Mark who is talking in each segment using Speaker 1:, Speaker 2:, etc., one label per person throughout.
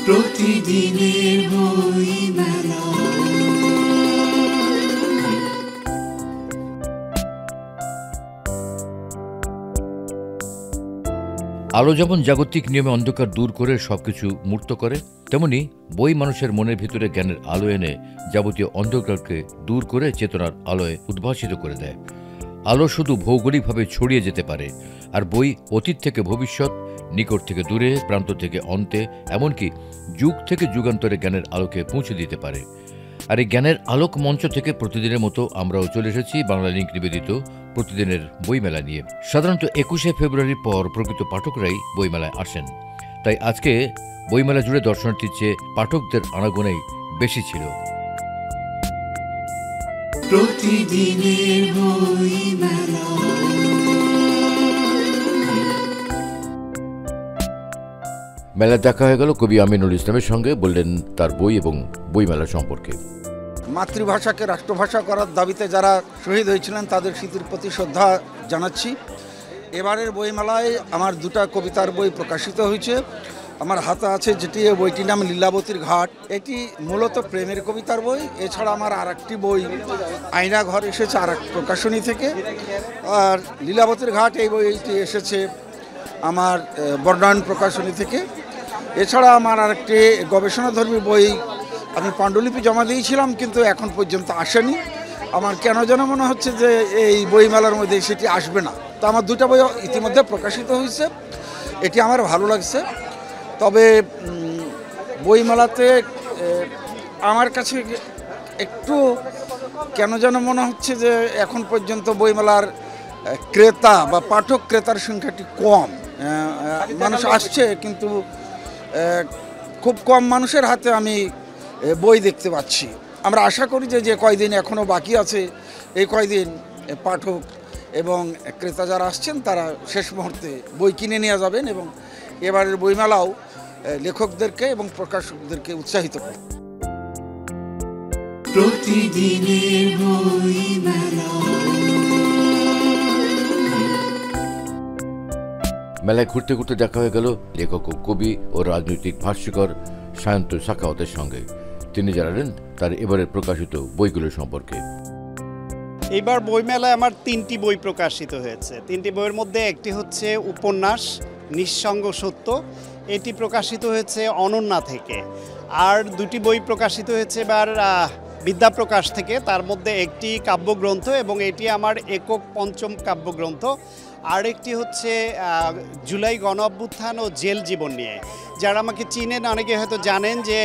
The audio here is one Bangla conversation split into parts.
Speaker 1: প্রতিদিনের বইমেলা।
Speaker 2: আলো যেমন জাগতিক নিয়মে অন্ধকার দূর করে সবকিছু মূর্ত করে, তেমনি বই মানুষের মনের ভিতরে জ্ঞানের আলো এনে যাবতীয় অন্ধকারকে দূর করে চেতনার আলোয় উদ্ভাসিত করে দেয়। আলো শুধু ভৌগোলিকভাবে ছড়িয়ে যেতে পারে, আর বই অতীত থেকে ভবিষ্যৎ, নিকট থেকে দূরে, প্রান্ত থেকে অন্তে, এমনকি যুগ থেকে যুগান্তরে জ্ঞানের আলোকে পৌঁছে দিতে পারে। আর এই জ্ঞানের আলোক মঞ্চ থেকে প্রতিদিনের মতো আমরাও চলে এসেছি বাংলা লিংক নিবেদিত প্রতিদিনের বইমেলা নিয়ে। সাধারণত 21শে ফেব্রুয়ারির পর প্রকৃত পাঠকরাই বইমেলায় আসেন, তাই আজকে বইমেলা জুড়ে দর্শনার্থীর চেয়ে পাঠকদের আনাগোনাই বেশি ছিল।
Speaker 1: প্রতিদিনের বইমেলা।
Speaker 2: মেলায় দেখা হয়ে গেল কবি আমিনুল ইসলামের সঙ্গে, বললেন তার বই এবং বইমেলা সম্পর্কে।
Speaker 3: মাতৃভাষাকে রাষ্ট্রভাষা করার দাবিতে যারা শহীদ হয়েছিলেন তাদের স্মৃতির প্রতি শ্রদ্ধা জানাচ্ছি। এবারের বইমেলায় আমার দুটা কবিতার বই প্রকাশিত হয়েছে। আমার হাতে আছে যেটি, বইটির নাম লীলাবতীর ঘাট। এটি মূলত প্রেমের কবিতার বই। এছাড়া আমার আর একটি বই আয়নাঘর এসেছে আর এক প্রকাশনী থেকে। আর লীলাবতীর ঘাট এই বইটি এসেছে আমার বর্ণায়ন প্রকাশনী থেকে। এছাড়া আমার আরেকটি গবেষণাধর্মী বই আমি পাণ্ডুলিপি জমা দিয়েছিলাম, কিন্তু এখন পর্যন্ত আসেনি। আমার কেন যেন মনে হচ্ছে যে এই বইমেলার মধ্যে সেটি আসবে না। তো আমার দুটা বই ইতিমধ্যে প্রকাশিত হয়েছে, এটি আমার ভালো লাগছে। তবে বইমেলাতে আমার কাছে একটু কেন যেন মনে হচ্ছে যে এখন পর্যন্ত বইমেলার ক্রেতা বা পাঠক ক্রেতার সংখ্যাটি কম। মানুষ আসছে কিন্তু খুব কম মানুষের হাতে আমি বই দেখতে পাচ্ছি। আমরা আশা করি যে কয়দিন এখনও বাকি আছে, এই কয়দিন পাঠক এবং ক্রেতা যারা আসছেন তারা শেষ মুহূর্তে বই কিনে নিয়ে যাবেন এবং এবারের বইমেলাও লেখকদেরকে এবং প্রকাশকদেরকে উৎসাহিত করে।
Speaker 1: প্রতিদিনের বইমেলা।
Speaker 2: মেলায় ঘুরতে ঘুরতে দেখা হয়ে গেল লেখক ও কবি ও রাজনৈতিক ভাষ্যকার সায়ন্ত সাখাওয়াতের সঙ্গে। তিনি জানালেন তার এবারের প্রকাশিত বইগুলো সম্পর্কে।
Speaker 4: এইবার বইমেলায় আমার 3টি বই প্রকাশিত হয়েছে। 3টি বইয়ের মধ্যে একটি হচ্ছে উপন্যাস নিঃসঙ্গ সত্য, এটি প্রকাশিত হয়েছে অনন্যা থেকে। আর 2টি বই প্রকাশিত হয়েছে এবার বিদ্যাপ্রকাশ থেকে। তার মধ্যে একটি কাব্যগ্রন্থ এবং এটি আমার একক 5ম কাব্যগ্রন্থ। আরেকটি হচ্ছে জুলাই গণ অভ্যুত্থান ও জেল জীবন নিয়ে। যারা আমাকে চিনেন অনেকে হয়তো জানেন যে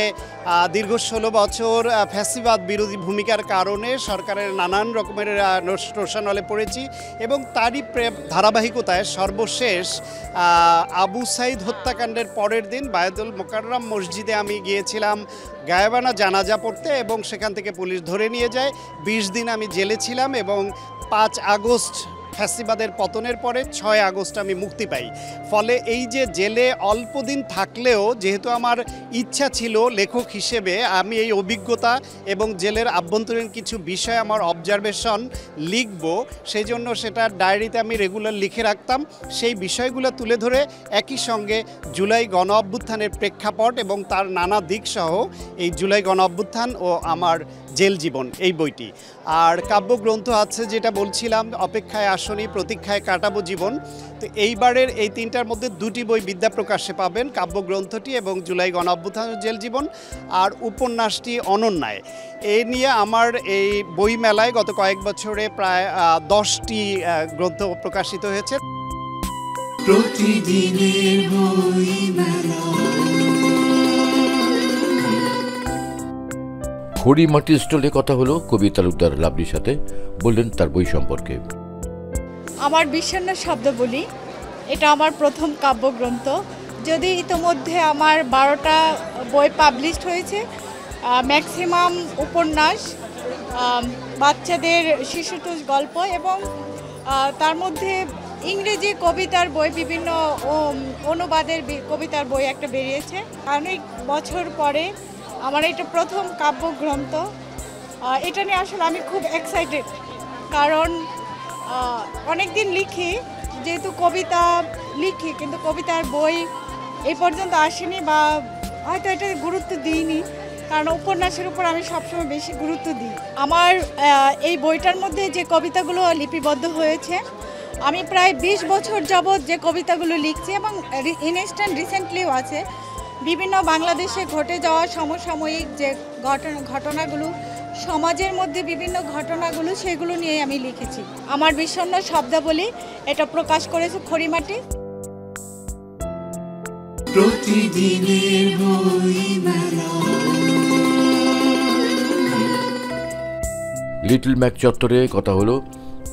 Speaker 4: দীর্ঘ 16 বছর ফ্যাসিবাদ বিরোধী ভূমিকার কারণে সরকারের নানান রকমের রোষানলে পড়েছি এবং তারই ধারাবাহিকতায় সর্বশেষ আবু সাইদ হত্যাকাণ্ডের পরের দিন বায়তুল মোকাররম মসজিদে আমি গিয়েছিলাম গায়েবানা জানাজা পড়তে এবং সেখান থেকে পুলিশ ধরে নিয়ে যায়। 20 দিন আমি জেলে ছিলাম এবং 5 আগস্ট ফ্যাসিবাদের পতনের পরে 6 আগস্ট আমি মুক্তি পাই। ফলে এই যে জেলে অল্প দিন থাকলেও যেহেতু আমার ইচ্ছা ছিল লেখক হিসেবে আমি এই অভিজ্ঞতা এবং জেলের আভ্যন্তরীণ কিছু বিষয় আমার অবজারভেশন লিখব, সেই জন্য সেটা ডায়েরিতে আমি রেগুলার লিখে রাখতাম। সেই বিষয়গুলো তুলে ধরে একই সঙ্গে জুলাই গণ অভ্যুত্থানের প্রেক্ষাপট এবং তার নানা দিক সহ এই জুলাই গণ অভ্যুত্থান ও আমার জেল জীবন এই বইটি। আর কাব্যগ্রন্থ আছে যেটা বলছিলাম, অপেক্ষায় আসনি, প্রতীক্ষায় কাটাবো জীবন। তো এইবারের এই 3টার মধ্যে 2টি বই বিদ্যাপ্রকাশে পাবেন, কাব্যগ্রন্থটি এবং জুলাই গণ অভ্যুত্থান ও জেল জীবন, আর উপন্যাসটি অনন্যায়। এই নিয়ে আমার এই বই মেলায় গত কয়েক বছরে প্রায় 10টি গ্রন্থ প্রকাশিত হয়েছে।
Speaker 1: প্রতিদিনের বইমেলা।
Speaker 2: খড়ি মাটির স্টলে কথা হলো কবি তালুকদার লাবলির সাথে, বললেন তার বই সম্পর্কে।
Speaker 5: আমার বিষণ্ণ শব্দ বলি, এটা আমার প্রথম কাব্যগ্রন্থ। যদি ইতোমধ্যে আমার 12টা বই পাবলিশড হয়েছে, ম্যাক্সিমাম উপন্যাস, বাচ্চাদের শিশুতোষ গল্প এবং তার মধ্যে ইংরেজি কবিতার বই, বিভিন্ন অনুবাদের কবিতার বই একটা বেরিয়েছে। অনেক বছর পরে আমার এটা প্রথম কাব্যগ্রন্থ। এটা নিয়ে আসলে আমি খুব এক্সাইটেড, কারণ অনেক দিন লিখি, যেহেতু কবিতা লিখি কিন্তু কবিতার বই এই পর্যন্ত আসেনি বা হয়তো এটা গুরুত্ব দিইনি, কারণ উপন্যাসের উপর আমি সবসময় বেশি গুরুত্ব দিই। আমার এই বইটার মধ্যে যে কবিতাগুলো লিপিবদ্ধ হয়েছে, আমি প্রায় 20 বছর যাবৎ যে কবিতাগুলো লিখছি এবং ইনস্ট্যান্ট রিসেন্টলিও আছে, বিভিন্ন বাংলাদেশে ঘটে যাওয়া সমসাময়িক যে ঘটনাগুলো, সমাজের মধ্যে বিভিন্ন ঘটনাগুলো, সেগুলো নিয়ে আমি লিখেছি। আমার বিষণ্ণ শব্দাবলী এটা প্রকাশ করেছে খড়িমাটি।
Speaker 1: প্রতিদিনের বইমেলা।
Speaker 2: লিটল ম্যাক চত্বরে কথা হলো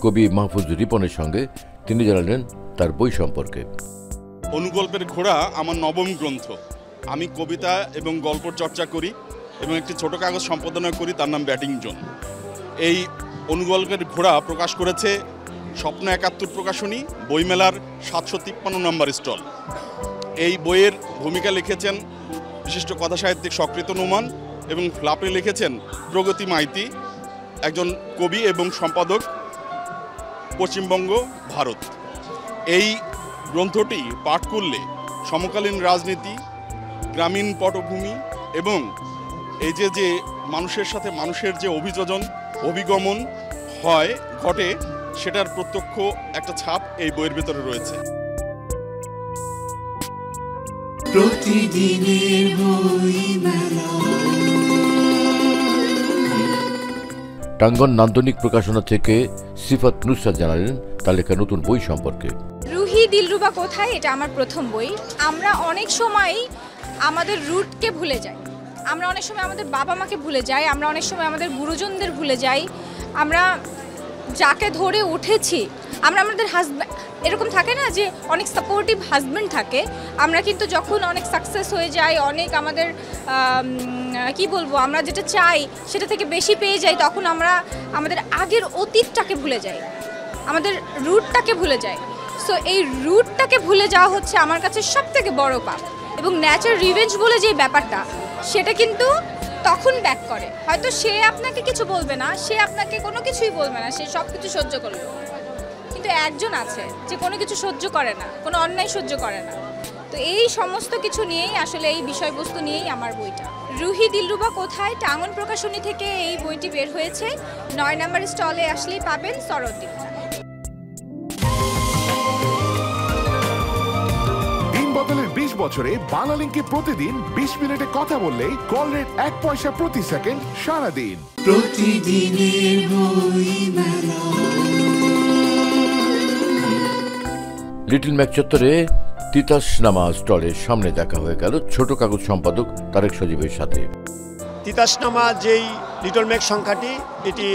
Speaker 2: কবি মাহফুজ রিপনের সঙ্গে। তিনি জানালেন তার বই সম্পর্কে।
Speaker 6: অনুগল্পের ঘোড়া আমার নবম গ্রন্থ। আমি কবিতা এবং গল্প চর্চা করি এবং একটি ছোট কাগজ সম্পাদনা করি, তার নাম ব্যাটিং জোন। এই অনুগল্পের ঘোড়া প্রকাশ করেছে স্বপ্ন 71 প্রকাশনী, বইমেলার 753 নম্বর স্টল। এই বইয়ের ভূমিকা লিখেছেন বিশিষ্ট কথাসাহিত্যিক সকৃত নোমান এবং ফ্লাপে লিখেছেন প্রগতি মাইতি, একজন কবি এবং সম্পাদক, পশ্চিমবঙ্গ, ভারত। এই গ্রন্থটি পাঠ করলে সমকালীন রাজনীতি, গ্রামীণ পটভূমি এবং এই যে মানুষের সাথে মানুষের যে অভিগমন ঘটে, সেটার প্রত্যক্ষ একটা ছাপ এই বইয়ের ভিতরে রয়েছে।
Speaker 1: প্রতিদিনের বইমেলা।
Speaker 2: টাঙ্গন নান্দনিক প্রকাশনা থেকে সিফাত নুসরাত জানালেন তার লেখা নতুন বই সম্পর্কে।
Speaker 7: রুহি দিলরুবা কোথায়, এটা আমার প্রথম বই। আমরা অনেক সময় আমাদের রুটকে ভুলে যাই, আমরা অনেক সময় আমাদের বাবা মাকে ভুলে যাই, আমরা অনেক সময় আমাদের গুরুজনদের ভুলে যাই, আমরা যাকে ধরে উঠেছি, আমরা আমাদের হাজব্যান্ড, এরকম থাকে না যে অনেক সাপোর্টিভ হাজব্যান্ড থাকে, আমরা কিন্তু যখন অনেক সাকসেস হয়ে যাই, অনেক আমাদের কি বলবো, আমরা যেটা চাই সেটা থেকে বেশি পেয়ে যাই, তখন আমরা আমাদের আগের অতীতটাকে ভুলে যাই, আমাদের রুটটাকে ভুলে যাই। সো এই রুটটাকে ভুলে যাওয়া হচ্ছে আমার কাছে সব থেকে বড় পাপ। এবং ন্যাচার রিভেঞ্জ বলে যে ব্যাপারটা, সেটা কিন্তু তখন ব্যাক করে। হয়তো সে আপনাকে কিছু বলবে না, সে আপনাকে কোনো কিছুই বলবে না, সে সব কিছু সহ্য করবে, কিন্তু একজন আছে যে কোনো কিছু সহ্য করে না, কোনো অন্যায় সহ্য করে না। তো এই সমস্ত কিছু নিয়েই আসলে, এই বিষয়বস্তু নিয়েই আমার বইটা। রুহি দিলরুবা কোথায় টাঙ্গন প্রকাশনী থেকে এই বইটি বের হয়েছে। 9 নম্বর স্টলে আসলেই পাবেন, সরদ্দীপ।
Speaker 8: বদলের 20 বছরে বাংলালিংকে প্রতিদিন 20 মিনিটে কথা বললে কল রেট 1 পয়সা প্রতি সেকেন্ড সারাদিন।
Speaker 1: প্রতিদিনের বইমেলা।
Speaker 2: লিটল ম্যাক চত্বরে তিতাস নামা স্টলের সামনে দেখা হয়ে গেল ছোট কাগজ সম্পাদক তারেক সজীবের সাথে।
Speaker 9: তিতাসনামা যেই লিটল ম্যাক সংখ্যাটি, এটি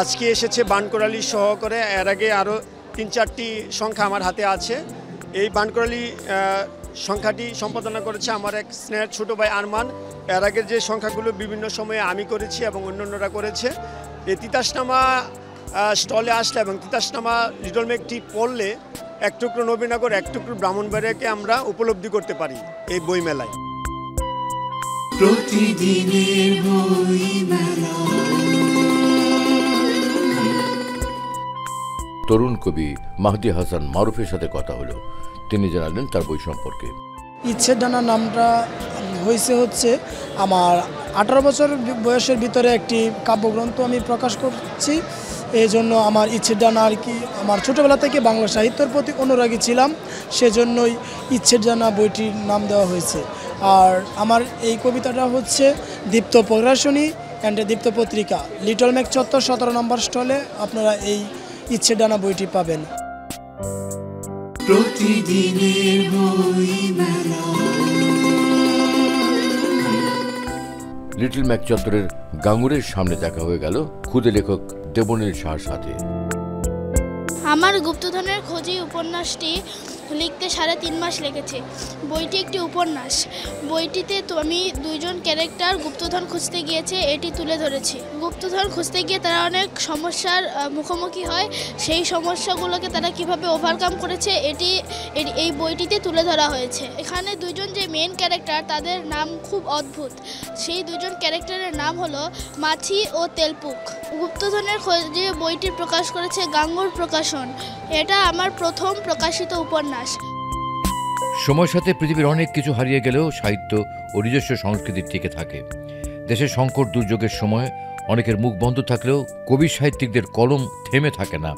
Speaker 9: আজকে এসেছে বানকরালি সহকারে। এর আগে আরও 3-4টি সংখ্যা আমার হাতে আছে। এই বানকরালি সংখ্যাটি সম্পাদনা করেছে আমার এক স্নেহের ছোটো ভাই আরমান। এর আগের যে সংখ্যাগুলো বিভিন্ন সময়ে আমি করেছি এবং অন্যান্যরা করেছে। এই তিতাসনামা স্টলে আসলে এবং তিতাসনামা লিটল ম্যাকটি পড়লে এক টুকরো নবীনগর, এক টুকরো ব্রাহ্মণবাড়িয়াকে আমরা উপলব্ধি করতে পারি এই বইমেলায়।
Speaker 1: প্রতিদিনের বইমেলা।
Speaker 2: তরুণ কবি মাহদি হাসান মারুফের সাথে কথা হলো। তিনি জানালেন তার বই সম্পর্কে।
Speaker 10: ইচ্ছের ডানা নামটা হচ্ছে আমার 18 বছর বয়সের ভিতরে একটি কাব্যগ্রন্থ আমি প্রকাশ করছি। এই জন্য আমার ইচ্ছের ডানা আর কি, আমার ছোটোবেলা থেকে বাংলা সাহিত্যের প্রতি অনুরাগী ছিলাম, সেজন্যই ইচ্ছের ডানা বইটির নাম দেওয়া হয়েছে। আর আমার এই কবিতাটা হচ্ছে দীপ্ত প্রকাশনী অ্যান্ড দীপ্ত পত্রিকা, লিটল ম্যাক চত্বর 17 নম্বর স্টলে আপনারা এই ইচ্ছের ডানা বইটি পাবেন।
Speaker 1: প্রতিদিনের বইমেলা।
Speaker 2: লিটল ম্যাক চত্বরের গাঙ্গুরের সামনে দেখা হয়ে গেল খুদে লেখক দেবনীল শাহর সাথে।
Speaker 11: আমার গুপ্তধনের খোঁজে উপন্যাসটি লিখতে 3.5 মাস লেগেছে। বইটি একটি উপন্যাস। বইটিতে তো আমি 2জন ক্যারেক্টার গুপ্তধন খুঁজতে গিয়েছে এটি তুলে ধরেছি। গুপ্তধন খুঁজতে গিয়ে তারা অনেক সমস্যার মুখোমুখি হয়, সেই সমস্যাগুলোকে তারা কিভাবে ওভারকাম করেছে এই বইটিতে তুলে ধরা হয়েছে। এখানে 2জন যে মেন ক্যারেক্টার তাদের নাম খুব অদ্ভুত। সেই 2জন ক্যারেক্টারের নাম হলো মাছি ও তেলপুক। গুপ্তধনের খোঁজে বইটি প্রকাশ করেছে গাঙ্গুর প্রকাশন। এটা আমার প্রথম প্রকাশিত উপন্যাস।
Speaker 2: সময়ের সাথে পৃথিবীর অনেক কিছু হারিয়ে গেলেও সাহিত্য ও নিজস্ব সংস্কৃতি টিকে থাকে। দেশের সংকট দুর্যোগের সময় অনেকের মুখ বন্ধ থাকলেও কবি সাহিত্যিকদের কলম থেমে থাকে না।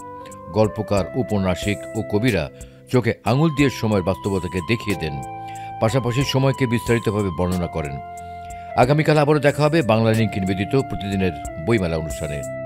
Speaker 2: গল্পকার, ঔপন্যাসিক ও কবিরা চোখে আঙুল দিয়ে সময়ের বাস্তবতাকে দেখিয়ে দেন, পাশাপাশি সময়কে বিস্তারিতভাবে বর্ণনা করেন। আগামীকাল আবারও দেখা হবে বাংলা লিংক নিবেদিত প্রতিদিনের বইমেলা অনুষ্ঠানে।